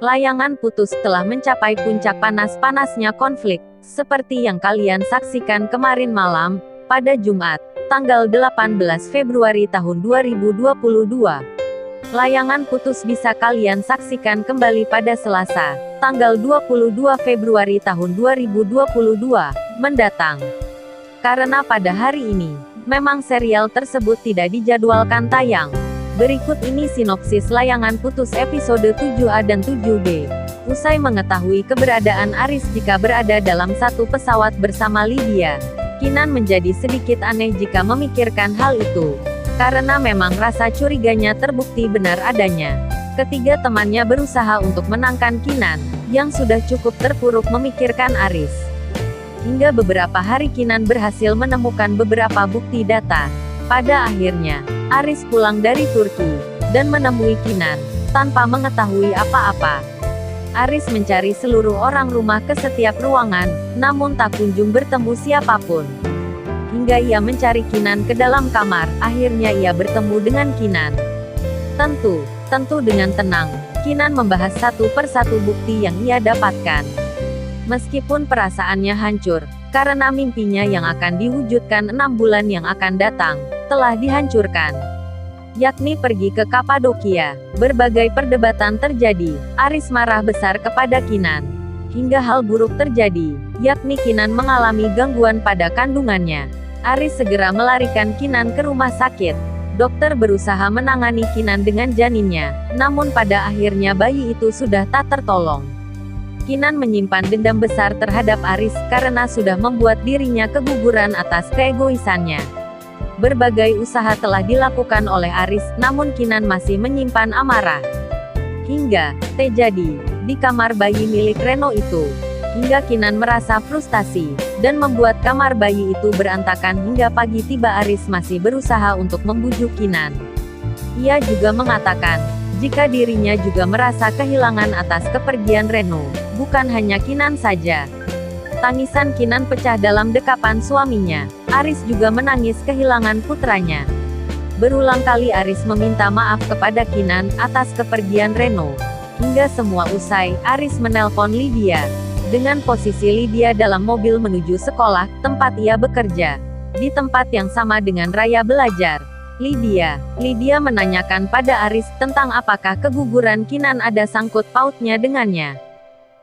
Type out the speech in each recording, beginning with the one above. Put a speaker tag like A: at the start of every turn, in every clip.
A: Layangan putus telah mencapai puncak panas-panasnya konflik, seperti yang kalian saksikan kemarin malam, pada Jumat, tanggal 18 Februari tahun 2022. Layangan putus bisa kalian saksikan kembali pada Selasa, tanggal 22 Februari tahun 2022, mendatang. Karena pada hari ini, memang serial tersebut tidak dijadwalkan tayang. Berikut ini sinopsis Layangan Putus episode 7A dan 7B. Usai mengetahui keberadaan Aris jika berada dalam satu pesawat bersama Lydia, Kinan menjadi sedikit aneh jika memikirkan hal itu. Karena memang rasa curiganya terbukti benar adanya. Ketiga temannya berusaha untuk menangkan Kinan, yang sudah cukup terpuruk memikirkan Aris. Hingga beberapa hari Kinan berhasil menemukan beberapa bukti data. Pada akhirnya, Aris pulang dari Turki, dan menemui Kinan, tanpa mengetahui apa-apa. Aris mencari seluruh orang rumah ke setiap ruangan, namun tak kunjung bertemu siapapun. Hingga ia mencari Kinan ke dalam kamar, akhirnya ia bertemu dengan Kinan. Tentu dengan tenang, Kinan membahas satu persatu bukti yang ia dapatkan. Meskipun perasaannya hancur, karena mimpinya yang akan diwujudkan 6 bulan yang akan datang, telah dihancurkan. Yakni pergi ke Kapadokia. Berbagai perdebatan terjadi, Aris marah besar kepada Kinan. Hingga hal buruk terjadi, yakni Kinan mengalami gangguan pada kandungannya. Aris segera melarikan Kinan ke rumah sakit. Dokter berusaha menangani Kinan dengan janinnya, namun pada akhirnya bayi itu sudah tak tertolong. Kinan menyimpan dendam besar terhadap Aris karena sudah membuat dirinya keguguran atas keegoisannya. Berbagai usaha telah dilakukan oleh Aris, namun Kinan masih menyimpan amarah. Hingga terjadi di kamar bayi milik Reno itu. Hingga Kinan merasa frustasi, dan membuat kamar bayi itu berantakan hingga pagi tiba Aris masih berusaha untuk membujuk Kinan. Ia juga mengatakan, jika dirinya juga merasa kehilangan atas kepergian Reno, bukan hanya Kinan saja. Tangisan Kinan pecah dalam dekapan suaminya. Aris juga menangis kehilangan putranya. Berulang kali Aris meminta maaf kepada Kinan atas kepergian Reno. Hingga semua usai, Aris menelpon Lydia. Dengan posisi Lydia dalam mobil menuju sekolah, tempat ia bekerja. Di tempat yang sama dengan Raya belajar. Lydia menanyakan pada Aris tentang apakah keguguran Kinan ada sangkut pautnya dengannya.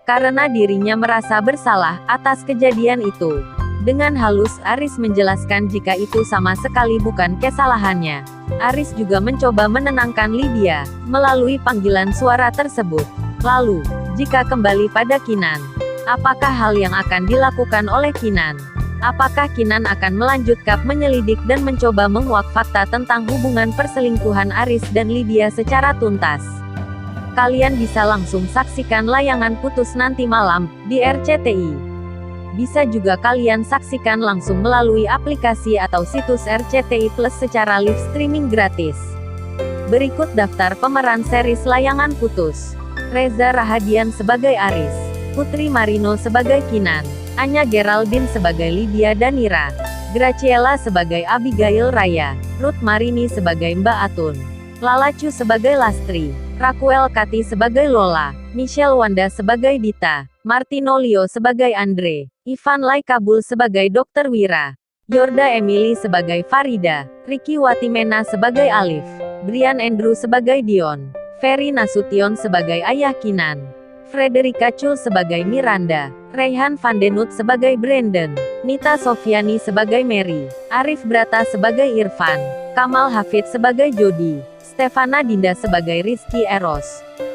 A: Karena dirinya merasa bersalah atas kejadian itu. Dengan halus Aris menjelaskan jika itu sama sekali bukan kesalahannya. Aris juga mencoba menenangkan Lydia melalui panggilan suara tersebut. Lalu, jika kembali pada Kinan, apakah hal yang akan dilakukan oleh Kinan? Apakah Kinan akan melanjutkan menyelidik dan mencoba menguak fakta tentang hubungan perselingkuhan Aris dan Lydia secara tuntas? Kalian bisa langsung saksikan Layangan Putus nanti malam, di RCTI. Bisa juga kalian saksikan langsung melalui aplikasi atau situs RCTI Plus secara live streaming gratis. Berikut daftar pemeran series Layangan Putus. Reza Rahadian sebagai Aris. Putri Marino sebagai Kinan. Anya Geraldine sebagai Lydia Danira. Graciela sebagai Abigail Raya. Ruth Marini sebagai Mbak Atun. Lala Chu sebagai Lastri. Raquel Kati sebagai Lola. Michelle Wanda sebagai Dita. Martino Leo sebagai Andre. Ivan Laikabul sebagai Dr. Wira. Yorda Emily sebagai Farida. Ricky Watimena sebagai Alif. Brian Andrew sebagai Dion. Ferry Nasution sebagai Ayah Kinan. Frederica Chul sebagai Miranda. Raihan Vandenut sebagai Brandon. Nita Sofiani sebagai Mary. Arif Brata sebagai Irfan. Kamal Hafid sebagai Jody. Stefana Dinda sebagai Rizky Eros. ****